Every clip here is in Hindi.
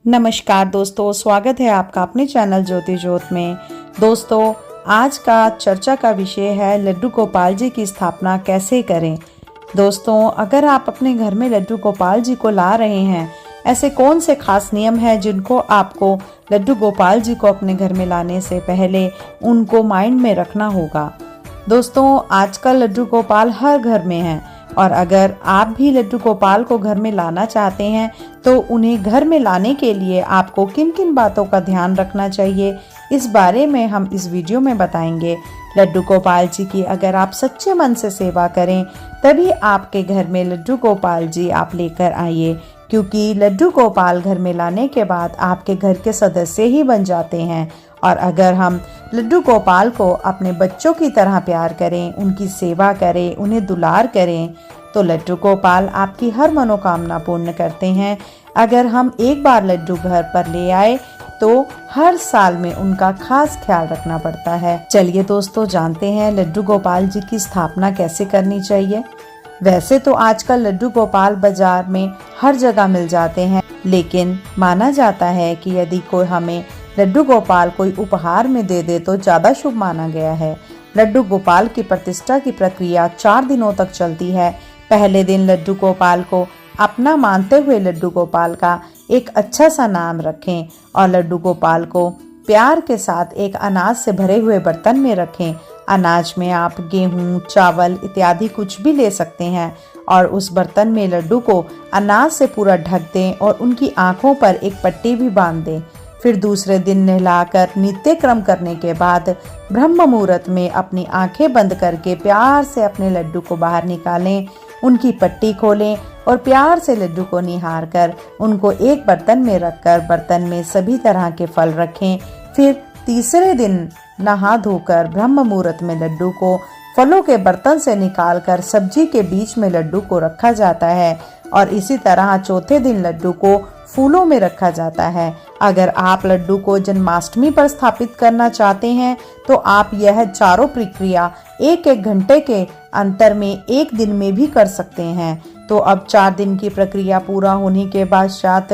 नमस्कार दोस्तों, स्वागत है आपका अपने चैनल ज्योति ज्योत में। दोस्तों, आज का चर्चा का विषय है लड्डू गोपाल जी की स्थापना कैसे करें। दोस्तों, अगर आप अपने घर में लड्डू गोपाल जी को ला रहे हैं, ऐसे कौन से खास नियम हैं जिनको आपको लड्डू गोपाल जी को अपने घर में लाने से पहले उनको माइंड में रखना होगा। दोस्तों, आजकल लड्डू गोपाल हर घर में हैं और अगर आप भी लड्डू गोपाल को घर में लाना चाहते हैं तो उन्हें घर में लाने के लिए आपको किन किन बातों का ध्यान रखना चाहिए, इस बारे में हम इस वीडियो में बताएंगे। लड्डू गोपाल जी की अगर आप सच्चे मन से सेवा करें तभी आपके घर में लड्डू गोपाल जी आप लेकर आइए, क्योंकि लड्डू गोपाल घर में लाने के बाद आपके घर के सदस्य ही बन जाते हैं। और अगर हम लड्डू गोपाल को अपने बच्चों की तरह प्यार करें, उनकी सेवा करें, उन्हें दुलार करें, तो लड्डू गोपाल आपकी हर मनोकामना पूर्ण करते हैं। अगर हम एक बार लड्डू घर पर ले आए तो हर साल में उनका खास ख्याल रखना पड़ता है। चलिए दोस्तों, जानते हैं लड्डू गोपाल जी की स्थापना कैसे करनी चाहिए। वैसे तो आजकल लड्डू गोपाल बाजार में हर जगह मिल जाते हैं, लेकिन माना जाता है कि यदि कोई हमें लड्डू गोपाल कोई उपहार में दे दे तो ज्यादा शुभ माना गया है। लड्डू गोपाल की प्रतिष्ठा की प्रक्रिया 4 दिनों तक चलती है। पहले दिन लड्डू गोपाल को अपना मानते हुए लड्डू गोपाल का एक अच्छा सा नाम रखें और लड्डू गोपाल को प्यार के साथ एक अनाज से भरे हुए बर्तन में रखें। अनाज में आप गेहूं, चावल इत्यादि कुछ भी ले सकते हैं और उस बर्तन में लड्डू को अनाज से पूरा ढक दें और उनकी आंखों पर एक पट्टी भी बांध दें। फिर दूसरे दिन नहलाकर नित्य क्रम करने के बाद ब्रह्म मुहूर्त में अपनी आंखें बंद करके प्यार से अपने लड्डू को बाहर निकालें, उनकी पट्टी खोलें और प्यार से लड्डू को निहार कर उनको एक बर्तन में रखकर बर्तन में सभी तरह के फल रखें। फिर तीसरे दिन नहा धोकर ब्रह्म मुहूर्त में लड्डू को फलों के बर्तन से निकालकर सब्जी के बीच में लड्डू को रखा जाता है और इसी तरह चौथे दिन लड्डू को फूलों में रखा जाता है। अगर आप लड्डू को जन्माष्टमी पर स्थापित करना चाहते हैं तो आप यह चारों प्रक्रिया एक घंटे के अंतर में एक दिन में भी कर सकते हैं। तो अब 4 दिन की प्रक्रिया पूरा होने के पश्चात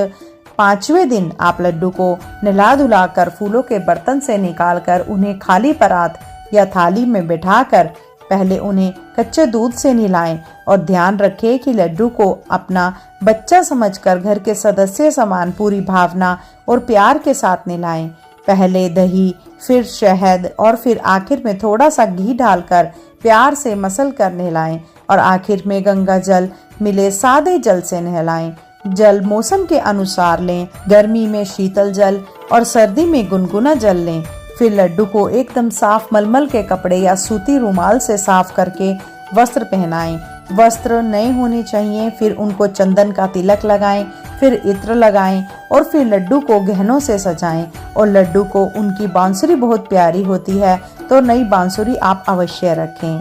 5वें दिन आप लड्डू को नहला धुलाकर फूलों के बर्तन से निकालकर उन्हें खाली परात या थाली में बैठाकर पहले उन्हें कच्चे दूध से नहलाएं और ध्यान रखें कि लड्डू को अपना बच्चा समझकर घर के सदस्य समान पूरी भावना और प्यार के साथ नहलाएं। पहले दही, फिर शहद और फिर आखिर में थोड़ा सा घी डालकर प्यार से मसल कर नहलाएं और आखिर में गंगा जल मिले सादे जल से नहलाएं। जल मौसम के अनुसार लें, गर्मी में शीतल जल और सर्दी में गुनगुना जल लें। फिर लड्डू को एकदम साफ मलमल के कपड़े या सूती रुमाल से साफ करके वस्त्र पहनाएं। वस्त्र नए होने चाहिए। फिर उनको चंदन का तिलक लगाएं, फिर इत्र लगाएं और फिर लड्डू को गहनों से सजाएं। और लड्डू को उनकी बांसुरी बहुत प्यारी होती है तो नई बांसुरी आप अवश्य रखें।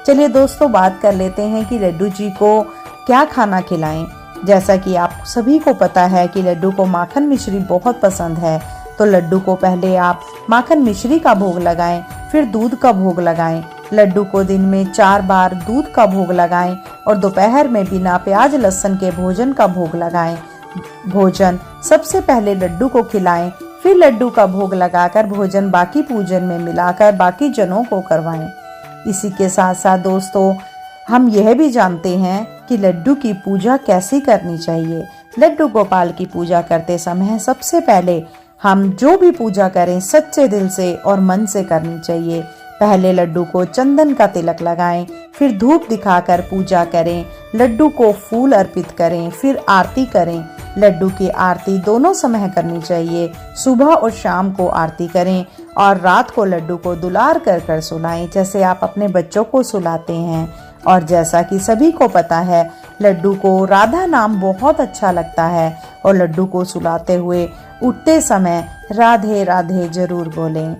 चलिए दोस्तों, बात कर लेते हैं कि लड्डू जी को क्या खाना खिलाएं। जैसा कि आप सभी को पता है कि लड्डू को माखन मिश्री बहुत पसंद है, तो लड्डू को पहले आप माखन मिश्री का भोग लगाएं, फिर दूध का भोग लगाएं। लड्डू को दिन में 4 बार दूध का भोग लगाएं और दोपहर में बिना प्याज लहसुन के भोजन का भोग लगाएं। भोजन सबसे पहले लड्डू को खिलाएं, फिर लड्डू का भोग लगाकर भोजन बाकी पूजन में मिलाकर बाकी जनों को करवाएं। इसी के साथ साथ दोस्तों, हम यह भी जानते हैं कि लड्डू की पूजा कैसी करनी चाहिए। लड्डू गोपाल की पूजा करते समय सबसे पहले हम जो भी पूजा करें सच्चे दिल से और मन से करनी चाहिए। पहले लड्डू को चंदन का तिलक लगाएं, फिर धूप दिखाकर पूजा करें, लड्डू को फूल अर्पित करें, फिर आरती करें। लड्डू की आरती दोनों समय करनी चाहिए, सुबह और शाम को आरती करें और रात को लड्डू को दुलार कर कर सुलाएं, जैसे आप अपने बच्चों को सुलाते हैं। और जैसा कि सभी को पता है, लड्डू को राधा नाम बहुत अच्छा लगता है और लड्डू को सुलाते हुए उठते समय राधे राधे जरूर बोलें।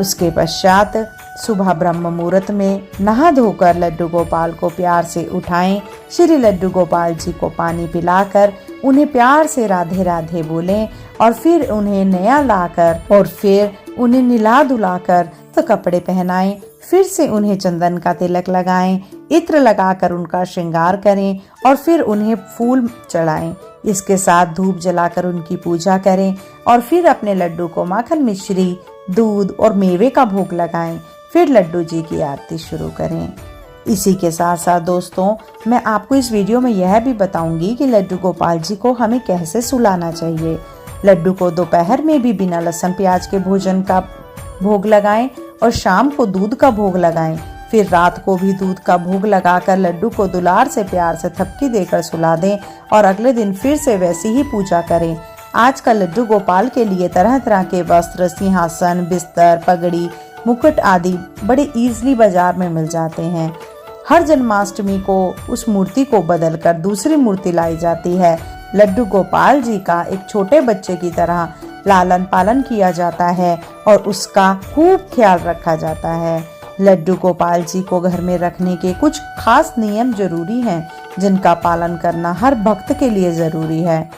उसके पश्चात सुबह ब्रह्म मुहूर्त में नहा धोकर लड्डू गोपाल को प्यार से उठाएं। श्री लड्डू गोपाल जी को पानी पिलाकर उन्हें प्यार से राधे राधे बोलें और फिर उन्हें नया लाकर और फिर उन्हें नहला धुलाकर मस्त कपड़े पहनाएं, फिर से उन्हें चंदन का तिलक लगाएं, इत्र लगाकर उनका श्रृंगार करें और फिर उन्हें फूल चढ़ाएं। इसके साथ धूप जलाकर उनकी पूजा करें और फिर अपने लड्डू को माखन, मिश्री, दूध और मेवे का भोग लगाएं। फिर लड्डू जी की आरती शुरू करें। इसी के साथ साथ दोस्तों, मैं आपको इस वीडियो में यह भी बताऊंगी कि लड्डू गोपाल जी को हमें कैसे सुलाना चाहिए। लड्डू को दोपहर में भी बिना लहसुन प्याज के भोजन का भोग लगाएं और शाम को दूध का भोग लगाएं। फिर रात को भी दूध का भोग लगाकर लड्डू को दुलार से प्यार से थपकी देकर सुला दें और अगले दिन फिर से वैसी ही पूजा करें। आजकल लड्डू गोपाल के लिए तरह तरह के वस्त्र, सिंहासन, बिस्तर, पगड़ी, मुकुट आदि बड़े इजीली बाजार में मिल जाते हैं। हर जन्माष्टमी को उस मूर्ति को बदलकर दूसरी मूर्ति लाई जाती है। लड्डू गोपाल जी का एक छोटे बच्चे की तरह लालन पालन किया जाता है और उसका खूब ख्याल रखा जाता है। लड्डू गोपाल जी को घर में रखने के कुछ खास नियम जरूरी हैं, जिनका पालन करना हर भक्त के लिए जरूरी है।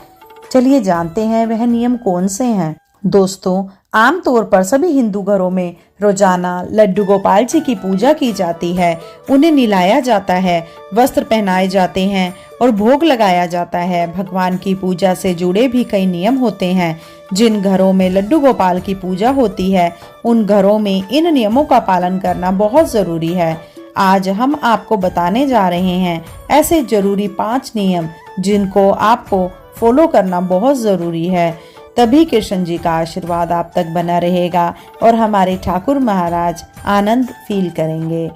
चलिए जानते हैं वह नियम कौन से हैं। दोस्तों, आमतौर पर सभी हिंदू घरों में रोजाना लड्डू गोपाल जी की पूजा की जाती है। उन्हें निलाया जाता है, वस्त्र पहनाए जाते हैं और भोग लगाया जाता है। भगवान की पूजा से जुड़े भी कई नियम होते हैं। जिन घरों में लड्डू गोपाल की पूजा होती है, उन घरों में इन नियमों का पालन करना बहुत जरूरी है। आज हम आपको बताने जा रहे हैं ऐसे जरूरी 5 नियम जिनको आपको फॉलो करना बहुत जरूरी है। तभी कृष्ण जी का आशीर्वाद आप तक बना रहेगा और हमारे ठाकुर महाराज आनंद फील करेंगे।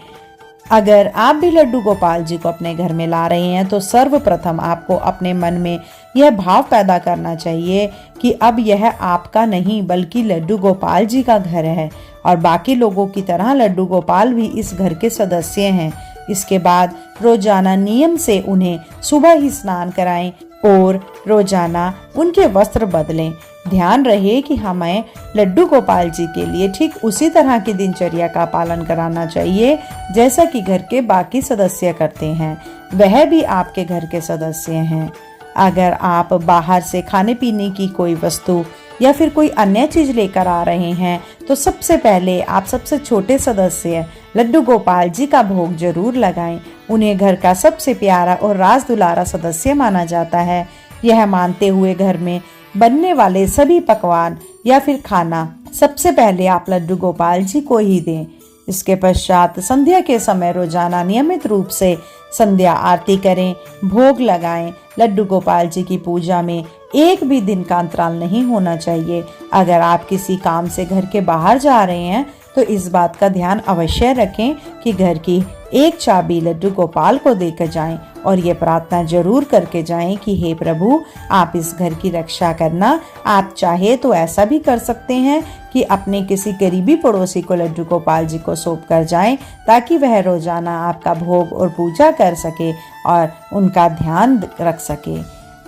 अगर आप भी लड्डू गोपाल जी को अपने घर में ला रहे हैं तो सर्वप्रथम आपको अपने मन में यह भाव पैदा करना चाहिए कि अब यह आपका नहीं बल्कि लड्डू गोपाल जी का घर है और बाकी लोगों की तरह लड्डू गोपाल भी इस घर के सदस्य हैं। इसके बाद रोजाना नियम से उन्हें सुबह ही स्नान कराएं और रोजाना उनके वस्त्र बदलें। ध्यान रहे कि हमें लड्डू गोपाल जी के लिए ठीक उसी तरह की दिनचर्या का पालन कराना चाहिए जैसा कि घर के बाकी सदस्य करते हैं। वह भी आपके घर के सदस्य हैं। अगर आप बाहर से खाने पीने की कोई वस्तु या फिर कोई अन्य चीज लेकर आ रहे हैं तो सबसे पहले आप सबसे छोटे सदस्य लड्डू गोपाल जी का भोग जरूर लगाएं। उन्हें घर का सबसे प्यारा और राज दुलारा सदस्य माना जाता है। यह मानते हुए घर में बनने वाले सभी पकवान या फिर खाना सबसे पहले आप लड्डू गोपाल जी को ही दें। इसके पश्चात संध्या के समय रोजाना नियमित रूप से संध्या आरती करें, भोग लगाएं। लड्डू गोपाल जी की पूजा में एक भी दिन का अंतराल नहीं होना चाहिए। अगर आप किसी काम से घर के बाहर जा रहे हैं तो इस बात का ध्यान अवश्य रखें कि घर की एक चाबी लड्डू गोपाल को देकर जाएं और ये प्रार्थना जरूर करके जाएं कि हे प्रभु, आप इस घर की रक्षा करना। आप चाहे तो ऐसा भी कर सकते हैं कि अपने किसी करीबी पड़ोसी को लड्डू गोपाल जी को सौंप कर जाएं ताकि वह रोजाना आपका भोग और पूजा कर सके और उनका ध्यान रख सके।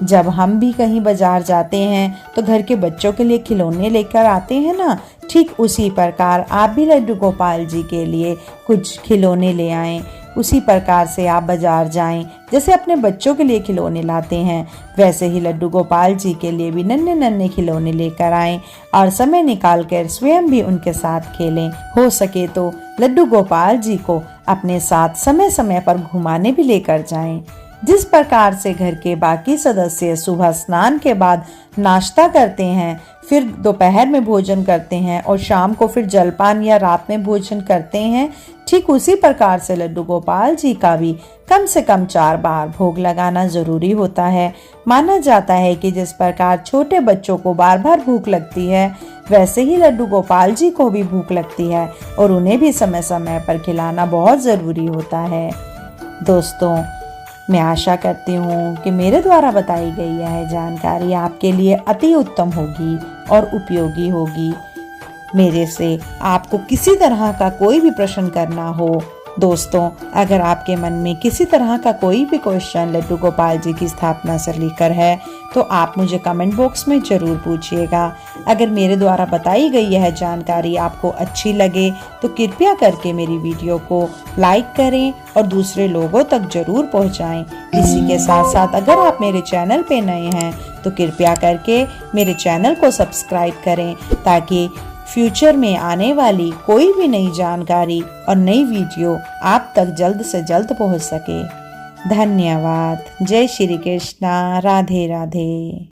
जब हम भी कहीं बाजार जाते हैं तो घर के बच्चों के लिए खिलौने लेकर आते हैं ना, ठीक उसी प्रकार आप भी लड्डू गोपाल जी के लिए कुछ खिलौने ले आएं। उसी प्रकार से आप बाजार जाएं, जैसे अपने बच्चों के लिए खिलौने लाते हैं वैसे ही लड्डू गोपाल जी के लिए भी नन्हे नन्हे खिलौने लेकर आएं और समय निकाल कर स्वयं भी उनके साथ खेलें। हो सके तो लड्डू गोपाल जी को अपने साथ समय समय पर घुमाने भी लेकर जाएं। जिस प्रकार से घर के बाकी सदस्य सुबह स्नान के बाद नाश्ता करते हैं, फिर दोपहर में भोजन करते हैं और शाम को फिर जलपान या रात में भोजन करते हैं, ठीक उसी प्रकार से लड्डू गोपाल जी का भी कम से कम 4 बार भोग लगाना जरूरी होता है। माना जाता है कि जिस प्रकार छोटे बच्चों को बार बार भूख लगती है, वैसे ही लड्डू गोपाल जी को भी भूख लगती है और उन्हें भी समय समय पर खिलाना बहुत जरूरी होता है। दोस्तों, मैं आशा करती हूँ कि मेरे द्वारा बताई गई यह जानकारी आपके लिए अति उत्तम होगी और उपयोगी होगी। मेरे से आपको किसी तरह का कोई भी प्रश्न करना हो, दोस्तों, अगर आपके मन में किसी तरह का कोई भी क्वेश्चन लड्डू गोपाल जी की स्थापना से लेकर है तो आप मुझे कमेंट बॉक्स में जरूर पूछिएगा। अगर मेरे द्वारा बताई गई यह जानकारी आपको अच्छी लगे तो कृपया करके मेरी वीडियो को लाइक करें और दूसरे लोगों तक जरूर पहुंचाएं। इसी के साथ साथ अगर आप मेरे चैनल पे नए हैं तो कृपया करके मेरे चैनल को सब्सक्राइब करें ताकि फ्यूचर में आने वाली कोई भी नई जानकारी और नई वीडियो आप तक जल्द से जल्द पहुंच सके। धन्यवाद। जय श्री कृष्णा। राधे राधे।